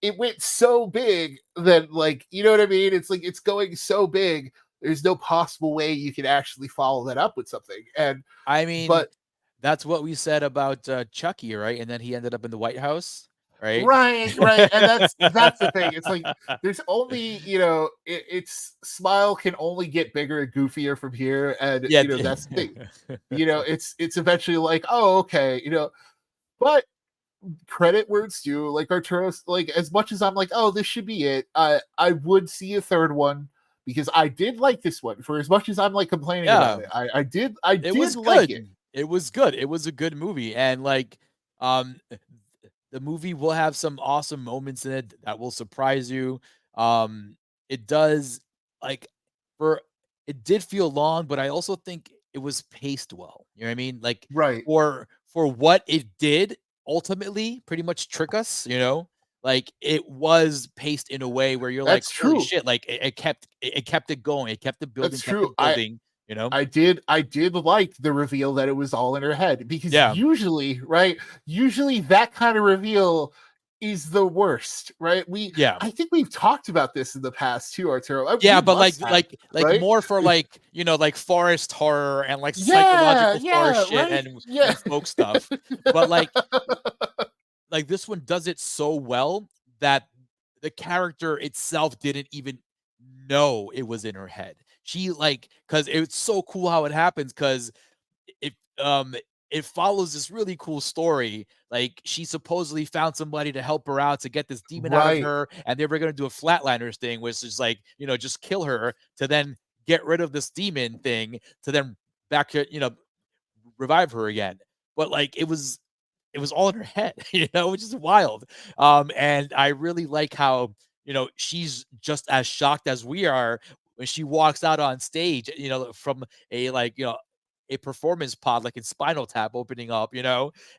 it went so big that, like, you know what I mean? It's like it's going so big. There's no possible way you can actually follow that up with something. And I mean, but that's what we said about, Chucky, right? And then he ended up in the White House, right? right, right, and that's the thing. It's like there's only it's Smile can only get bigger and goofier from here, and Yeah. that's the thing. It's eventually like, oh, okay, but credit where it's due. Like Arturo's, like, as much as I'm like, oh, this should be it. I would see a third one because I did like this one. For as much as I'm like complaining about Yeah. it, I It did was like good. it. It was good. It was a good movie, and, like, um, the movie will have some awesome moments in it that will surprise you. Um, it does, like, for it did feel long, but I also think it was paced well, you know what I mean? Like, Right. for what it did ultimately pretty much trick us. Like, it was paced in a way where you're like, That's "Holy true. shit," like, it kept it going, it That's kept true. it building, you know? I did like the reveal that it was all in her head because Yeah. usually, right? Usually that kind of reveal is the worst, right? Yeah. I think we've talked about this in the past too, Arturo. Yeah, We but like must have, like like right? more for like, like forest horror and like Yeah, psychological horror yeah, shit right? and Yeah. folk stuff. But like this one does it so well that the character itself didn't even know it was in her head. She like cuz it's so cool how it happens cuz it it follows this really cool story. Like she supposedly found somebody to help her out to get this demon out of Right. her, and they were gonna do a flatliners thing, which is like, just kill her to then get rid of this demon thing to then back to, revive her again. But like it was all in her head, which is wild. And I really like how, she's just as shocked as we are when she walks out on stage, from a like, a performance pod like in Spinal Tap opening up,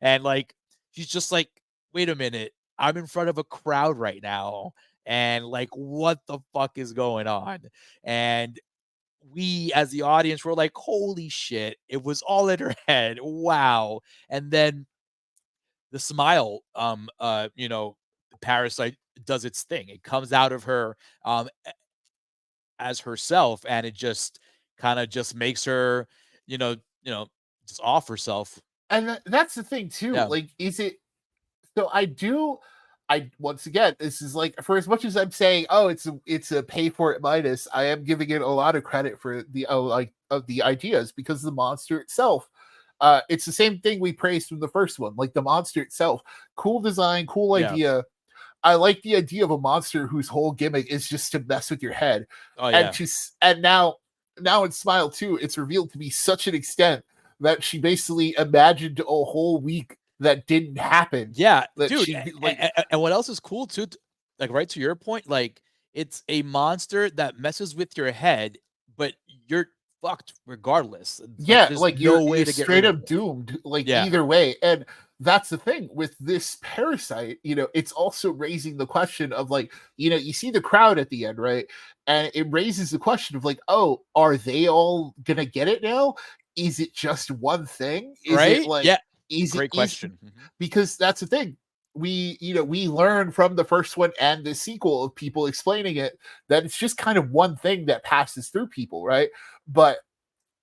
and like she's just like, wait a minute, I'm in front of a crowd right now, and like, what the fuck is going on? And we as the audience were like, holy shit, it was all in her head. Wow. And then the smile, the parasite does its thing. It comes out of her as herself, and it just kind of just makes her, you know, you know, just off herself. And that's the thing too. Yeah. Like, is it so I once again, this is like, for as much as I'm saying, oh, it's a pay for it minus, I am giving it a lot of credit for the like of the ideas because the monster itself, it's the same thing we praised from the first one. Like the monster itself, cool design, cool Yeah. idea. I like the idea of a monster whose whole gimmick is just to mess with your head, Oh and yeah. now in Smile 2, it's revealed to be such an extent that she basically imagined a whole week that didn't happen. Yeah, That dude, she like and what else is cool too, like, right to your point, like, it's a monster that messes with your head, but you're fucked regardless. It's like, yeah, there's like no way you're to get rid straight of up it. doomed, like Yeah, either way. And that's the thing with this parasite, it's also raising the question of like, you see the crowd at the end, right? And it raises the question of like, oh, are they all gonna get it now? Is it just one thing? Is it right? like Yeah, is it great is question. Mhm. because that's the thing. We learn from the first one and the sequel of people explaining it that it's just kind of one thing that passes through people, right? But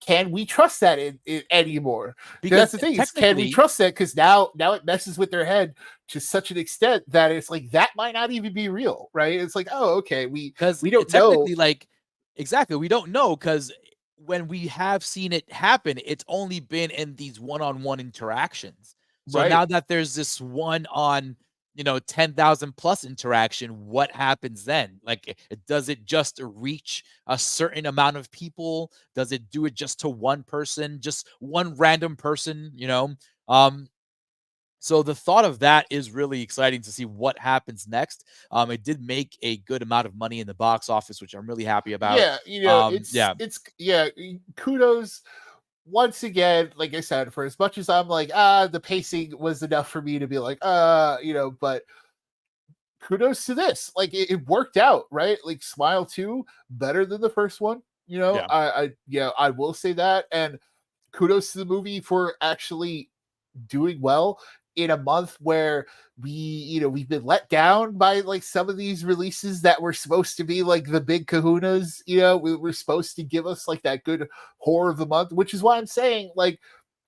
can we trust that anymore? Because that's Because the thing is, can we technically trust that? Because now it messes with their head to such an extent that it's like that might not even be real, right? It's like, oh, okay, we because we don't know, technically, like, exactly, we don't know because when we have seen it happen, it's only been in these one-on-one interactions. So right? now that there's this one on, 10,000 plus interaction, what happens then? Like, does it just reach a certain amount of people? Does it do it just to one person, just one random person? Um, so the thought of that is really exciting to see what happens next. It did make a good amount of money in the box office, which I'm really happy about. Yeah, Yeah, yeah. Kudos once again. Like I said, for as much as I'm like, the pacing was enough for me to be like, but kudos to this. Like it worked out, right? Like Smile 2 better than the first one. yeah, I will say that. And kudos to the movie for actually doing well in a month where we've been let down by like some of these releases that were supposed to be like the big kahunas. We were supposed to give us like that good horror of the month, which is why I'm saying like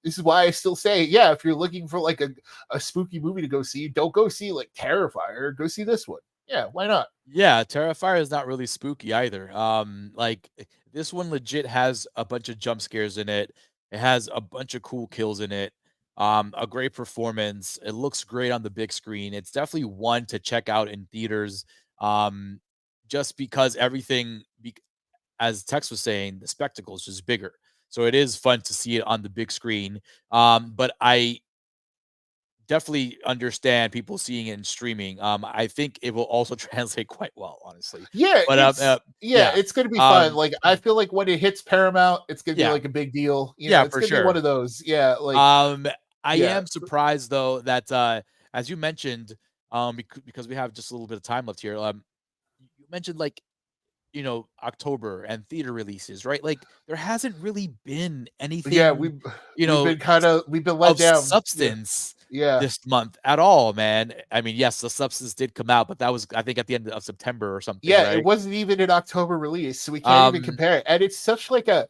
this is why I still say, yeah, if you're looking for like a spooky movie to go see, don't go see like Terrifier, go see this one. Yeah, why not? yeah. Terrifier is not really spooky either. Like, this one legit has a bunch of jump scares in it. It has a bunch of cool kills in it. A great performance. It looks great on the big screen. It's definitely one to check out in theaters. Um, just because everything, as Tex was saying, the spectacle is just bigger. So it is fun to see it on the big screen. But I definitely understand people seeing it in streaming. I think it will also translate quite well, honestly. Yeah, But yeah, it's gonna be fun. um, Like I feel like when it hits Paramount, it's gonna be yeah, like a big deal. yeah, It's for gonna be one sure. of those. Yeah, like Um, I yeah, am surprised though that as you mentioned, because we have just a little bit of time left here. You mentioned, like, October and theater releases, right? Like, there hasn't really been yeah. anything, We you we've know, been we've been let of down. Yeah, substance yeah, this month at all, man. I mean, yes, the substance did come out, but that was, I think, at the end of September or something, yeah. It right? wasn't even an October release, so we can't even Um, compare it. And it's such like a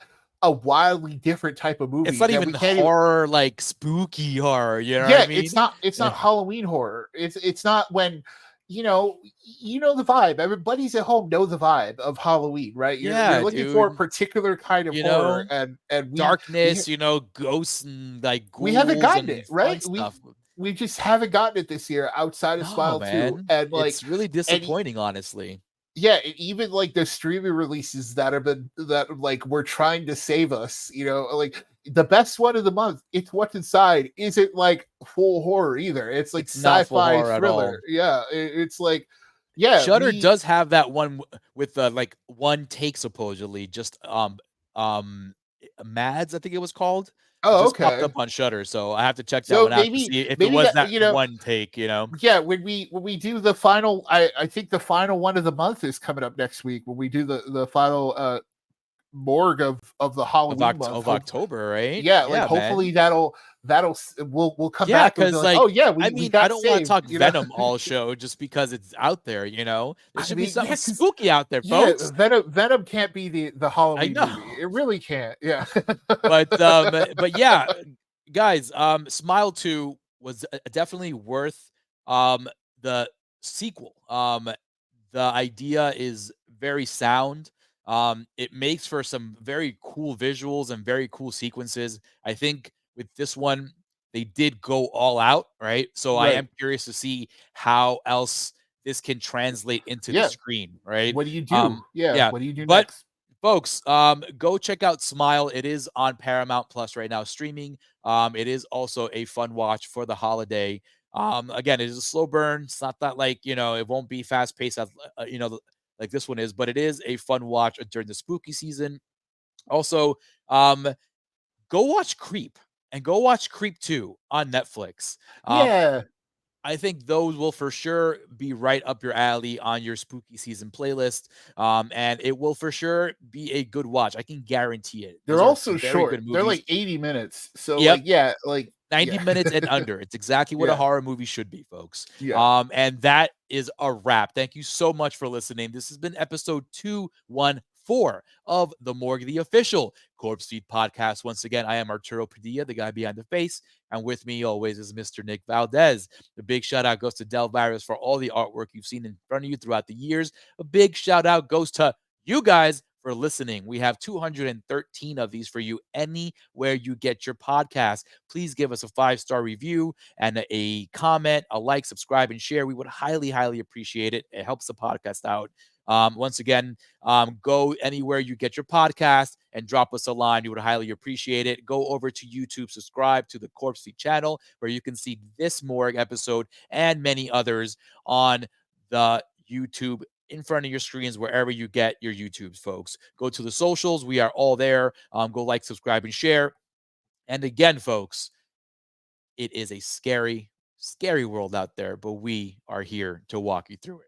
wildly different type of it's movie not that even we can't even. horror, like spooky horror, you know what I Yeah, mean? it's not Halloween horror. It's not when the vibe. Everybody's at home know the vibe of Halloween, right? You're Yeah, looking for a dude. particular kind of You horror, know, and we darkness, ghosts and like we haven't ghouls gotten it, and right? fun stuff. We just haven't gotten it this year outside of No, Smile 2. man. And like It's really and disappointing, honestly. yeah, even like the streaming releases that like we're trying to save us, like the best one of the month, It's What's Inside, isn't like full horror either. It's like It's not full sci-fi horror at thriller. all. Yeah, it's like yeah, Shudder we does have that one with like one take supposedly, just Mads, I think it was called. It oh just popped okay. up on Shudder, so I have to check that So one out to see if it maybe was that that one take. yeah, when we do the final, I think the final one of the month is coming up next week when we do the final morgue of the Halloween month. Of Hope October, right? Yeah, like Yeah, man. hopefully we'll come Yeah, back and be because, like, oh like, yeah, I we mean, I got don't wanna saved. talk Venom all show just because it's out there? There I should be mean, something yeah, because spooky out there, yeah, folks. Venom can't be the I Halloween know. movie. It really can't. Yeah. But yeah, guys, Smile 2 was, definitely worth, the sequel. The idea is very sound. It makes for some very cool visuals and very cool sequences. I think with this one, they did go all out, right? So I Right. am curious to see how else this can translate into the Yeah. screen, right? What do you do? Um, Yeah. yeah, What do you do but next? folks, go check out Smile. It is on Paramount Plus right now streaming. It is also a fun watch for the holiday. Again, it is a slow burn. It's not that like, it won't be fast paced as like this one is, but it is a fun watch during the spooky season. Also, um, go watch Creep and go watch Creep 2 on Netflix. Yeah. I think those will for sure be right up your alley on your spooky season playlist. And it will for sure be a good watch. I can guarantee it. They're Those are also very short. good They're movies. like 80 minutes. So Yep. like yeah, like 90 yeah. minutes and under. It's exactly what a Yeah. horror movie should be, folks. Yeah. And that is a wrap. Thank you so much for listening. This has been episode 214 of the Morgue, the official Corpsefeed podcast. Once again, I am Arturo Padilla, the guy behind the face. And with me always is Mr. Nick Valdez. A big shout out goes to Delvirus for all the artwork you've seen in front of you throughout the years. A big shout out goes to you guys for listening. We have 213 of these for you anywhere you get your podcast. Please give us a 5-star review and a comment, a like, subscribe, and share. We would highly, highly appreciate it. It helps the podcast out. Once again, go anywhere you get your podcast and drop us a line. We would highly appreciate it. Go over to YouTube, subscribe to the Corpsefeed channel where you can see this Morgue episode and many others on the YouTube in front of your screens, wherever you get your YouTubes, folks. Go to the socials. We are all there. Go like, subscribe, and share. And again, folks, it is a scary, scary world out there, but we are here to walk you through it.